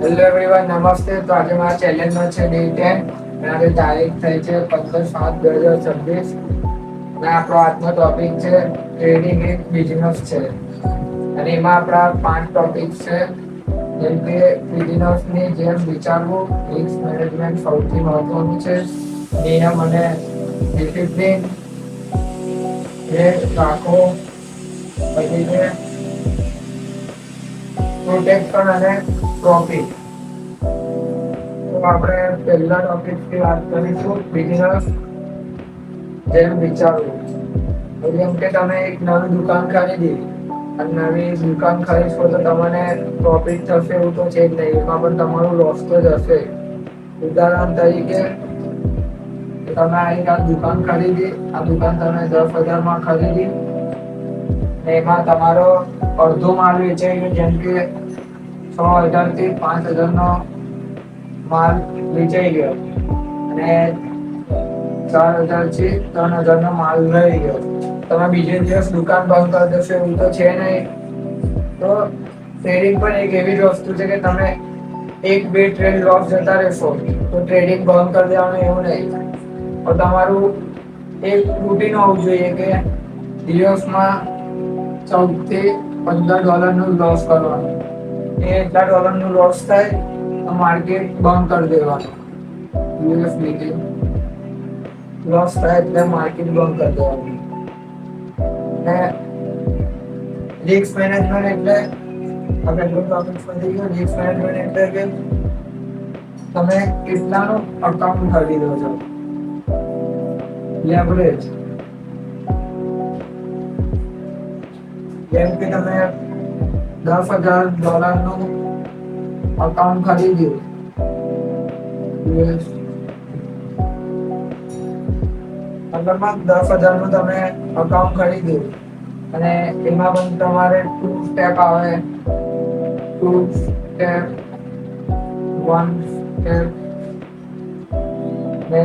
Hello everyone, નમસ્તે. તો આજે મારા ચેલેન્જનો છે ડે 10 અને આજે તારીખ થઈ છે 15/7/2026 અને આપણો આજનો ટોપિક છે ટ્રેડિંગ એક બિઝનેસ છે. અને એમાં આપણા 5 ટોપિક છે, જેમ કે બિઝનેસની જેમ વિચારવું, રિસ્ક મેનેજમેન્ટ સૌથી મહત્વનું છે, નિયમ અને ડિસિપ્લિન એ રાખો, પછી છે પ્રોટેક્શન અને પ્રોફિટ. તો આપણે પહેલા ટોપિકથી વાત કરીશું, બિઝનેસ જેમ વિચારવું. જેમ કે તમે એક નવી દુકાન ખરીદી અને નવી દુકાન ખરીદશો તો તમને પ્રોફિટ થશે એવું તો છે જ નહીં, એમાં પણ તમારું લોસ તો જશે. ઉદાહરણ તરીકે તમે આ દુકાન ખરીદી, આ દુકાન તમે 10,000માં ખરીદી ને એમાં તમારો અડધો માલ વેચાઈ ગયો, જેમ કે 6,000 થી 5,000 નો માલ વેચાઈ ગયો અને 4,000 થી 3,000 નો માલ રહી ગયો. તમે બીજે દિવસ દુકાન બંધ કરી દેશો એવું તો છે નહીં. તો ટ્રેડિંગ પણ એક એવી જ વસ્તુ છે કે તમે એક બે ટ્રેડ લોસ જતા રહેશો તો ટ્રેડિંગ બંધ કરી દેવાનું એવું નહીં. તો તમારું એક રૂટીન હોવું જોઈએ કે દિવસમાં 14 થી 15 ડોલરનું લોસ કરવાનું. એટલા ડોલરનું લોસ થાય તો માર્કેટ બંધ કરી દેવાનું. યુએસડીટી લોસ થાય એટલે માર્કેટ બંધ કરી દેવાનું. ને રિસ્ક મેનેજમેન્ટ એટલે આપણે જો ટોપિક પતી ગયો. રિસ્ક મેનેજમેન્ટ એટલે કે તમે કેટલાનું અકાઉન્ટ ખરીદો છો. લેવરેજ, જેમ કે તમે $10,000 અકાઉન્ટ ખરીદ્યું, મતલબમાં 10,000 નું તમે અકાઉન્ટ ખરીદ્યું અને એમાં પણ તમારે 2 સ્ટેપ આવે. 2 સ્ટેપ, 1 સ્ટેપ ને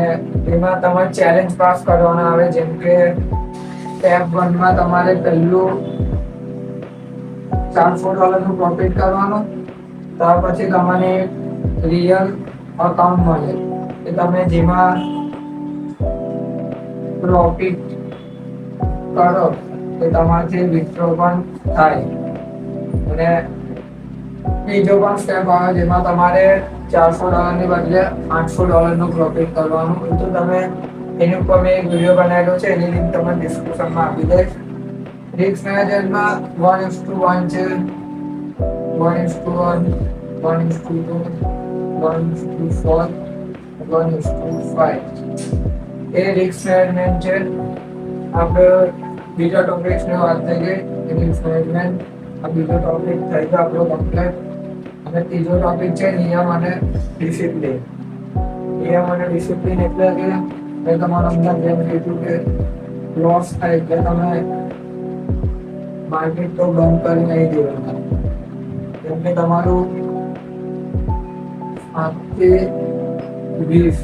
એમાં તમારે ચેલેન્જ પાસ કરવાના આવે. જેમ કે સ્ટેપ 1 માં તમારે પહેલું $400 નું પ્રોફિટ કરવાનું. ત્યાર પછી તમને રિયલ અકાઉન્ટ મળે કે તમે જેમાં પ્રોફિટ કરો તો તમારથી વિથડ્રો પણ થાય. અને બીજો પણ સ્ટેપ આવે જેમાં તમારે $400 ની બદલે $800 નું પ્રોફિટ કરવાનું. તો તમે એની ઉપર મેં એક વિડીયો બનાવેલો છે, એની લિંક તમને ડિસ્ક્રિપ્શનમાં આપી દઈશ. રિસ્ક મેનેજમેન્ટમાં 1:1 છે, 1:1, 1:2, 1:4, 1:5 એ રિસ્ક મેનેજમેન્ટ છે. આપણે બીજા ટોપિક્સની વાત થઈ ગઈ. રિસ્ક મેનેજમેન્ટ આ બીજો ટોપિક થઈ ગયો આપણો કમ્પ્લીટ. અને ત્રીજો ટોપિક છે નિયમ અને ડિસિપ્લિન. નિયમ અને ડિસિપ્લિન એટલે કે મેં તમારા અંદર જેમ કીધું કે લોસ થાય એટલે તમે માર્કેટ તો બંધ કરી નહીં દેવાના. જેમ કે તમારું 8 થી $20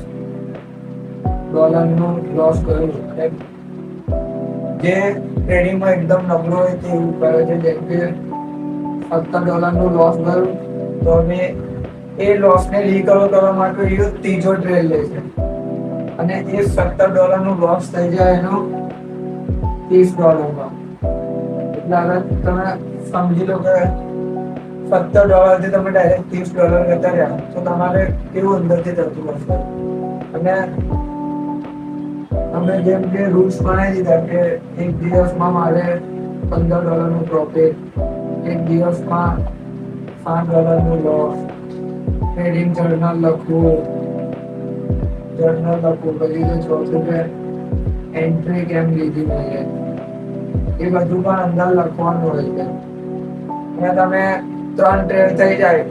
નું લોસ કર્યું અને જે ટ્રેડિંગમાં એકદમ નબળો હોય તે એવું કરે છે. જેમ કે $17 નું લોસ ગયું તો અમે એ લોસને રિકવર કરવા માટે એ ત્રીજો ટ્રેડ લે છે અને એ $17 નું લોસ થઈ જાય એનો $30 એટલે હવે તમે સમજી લો કે $17 થી તમે ડાયરેક્ટ $30 જતા રહ્યા તો તમારે કેવું અંદરથી થતું હશે. અને અમે જેમ કે રૂલ્સ બનાવી દીધા કે એક દિવસમાં મારે $15 નું પ્રોફિટ, એક દિવસમાં $7 નું લોસ, ટ્રેડિંગ જર્નલ લખવું, પછી તો ચોથું કે એન્ટ્રી કેમ લીધી મેં, એ બધું પણ અંદર લખવાનું હોય છે. અને તમે 3 ટ્રેડ થઈ જાય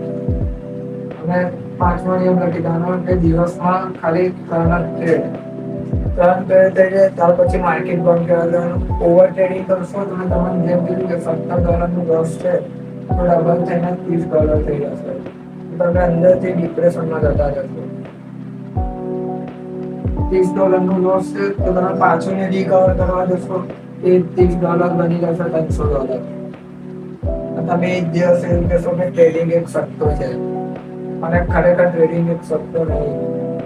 અને 5મો નિયમ લખી દેવાનો કે દિવસમાં ખાલી 3 ટ્રેડ થઈ જાય. ત્યાર પછી માર્કેટ બંધ કરી દેવાનું. ઓવર ટ્રેડિંગ કરશો તો તમને જેમ કીધું કે $17 નું લોસ છે તો ડબલ થઈને $30 થઈ જશે. તમે અંદરથી ડિપ્રેશનમાં જતા જશો. $30 નું લોસ છે તો તમે પાછું ને રિકવર કરવા જશો એ $30 બની જશે $300. તમે એક દિવસ એવું કહેશો કે ટ્રેડિંગ એક સટ્ટો છે. અને ખરેખર ટ્રેડિંગ એક સટ્ટો નહીં.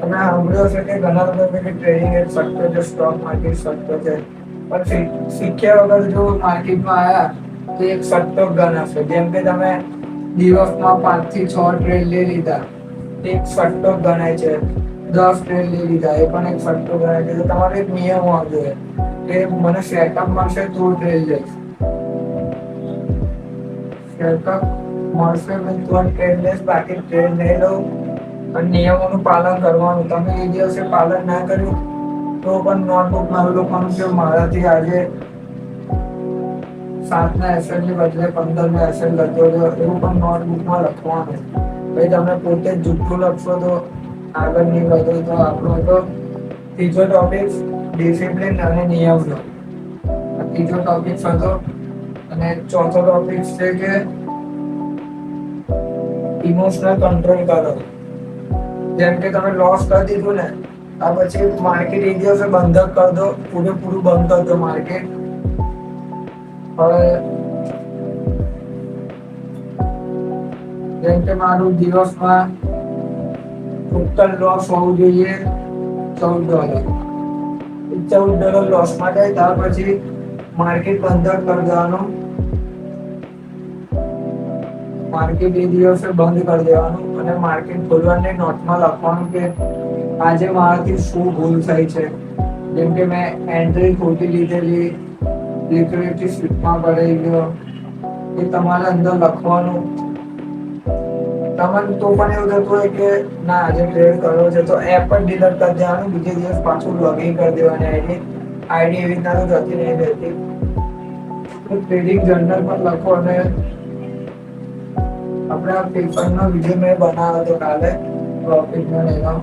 તમે સાંભળ્યું હશે કે ઘણા લોકો કહે કે ટ્રેડિંગ એક સટ્ટો છે, સ્ટોક માર્કેટ સટ્ટો છે. પણ શીખ્યા વગર જો માર્કેટમાં આવ્યા તો એક સટ્ટો ગણાશે. જેમ કે તમે દિવસમાં 5 થી 6 ટ્રેડ લઈ લીધા, એક સટ્ટો ગણાય છે. 10 ટ્રેડ લઈ લીધા, એ પણ એક સટ્ટો ગણાય છે. તો તમારો એક નિયમ હોવો જોઈએ કે મને સેટઅપ મળશે તો ટ્રેડ લઈશ. સેટઅપ મળશે તો ટ્રેડ લઈશ, બાકી ટ્રેડ નહીં લઉં. અને નિયમોનું પાલન કરવાનું. તમે એ દિવસે પાલન ના કર્યું તો પણ નોટબુકમાં લખવાનું કે મારાથી આજે 7ના એસએલ ની બદલે 15નો એસએલ લખ્યો છે, એવું પણ નોટબુકમાં લખવાનું. ભાઈ તમે પોતે જ જુઠ્ઠું લખશો તો આગળ નહીં વધો. તો આપણો તો ત્રીજો ટોપિક ડિસિપ્લિન અને નિયમનો. ત્રીજો ટોપિક હતો. અને ચોથો ટોપિક છે કે ઇમોશનલ કંટ્રોલ કરો. જેમ કે તમે લોસ કરી દીધું ને, આ પછી માર્કેટ એક દિવસે બંધ કરી દો, પૂરેપૂરું બંધ કરી દો માર્કેટ. હવે જેમ કે મારું દિવસમાં ટોટલ લોસ હોવું જોઈએ $14. $14 લોસમાં જાય ત્યાર પછી માર્કેટ બંધ કરી દેવાનું. માર્કેટ એ દિવસે બંધ કરી દેવાનું અને માર્કેટ ખોલવાની નોટમાં લખવાનું કે આજે મારાથી શું ભૂલ થઈ છે. જેમ કે મેં એન્ટ્રી ખોટી લીધેલી, લિક્વિડિટી સ્લીપમાં પડી ગયો, એ તમારે અંદર લખવાનું. તમને તો પણ એવું થતું હોય કે ના આજે ટ્રેડ કર્યો છે તો એપ પણ ડિલીટ કરી દેવાનું, બીજે દિવસ પાછું લોગિન કરી દેવાની આઈડી એવી રીતના તો જતી નહીં રહેતી. ટ્રેડિંગ જર્નલ પણ લખો. અને આપણે આ પેપરનો વિડીયો મેં બનાવ્યો હતો કાલે પ્રોફિટનો એનો,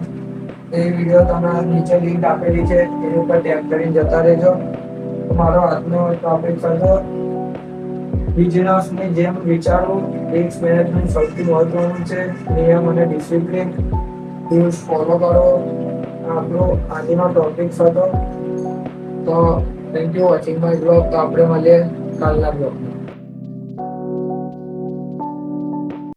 એ વિડીયો તમે નીચે લિંક આપેલી છે એની ઉપર ટેપ કરીને જતા રહેજો. મારો આજનો ટોપિક હતો બિઝનેસની જેમ વિચારવું. રિસ્ક મેનેજમેન્ટ સૌથી મહત્વનું છે. નિયમ અને ડિસિપ્લિન રૂલ્સ ફોલો કરો. આપણો આજનો ટોપિક હતો. તો thank you watching my blog. તો આપણે મળીએ કાલના બ્લોગમાં.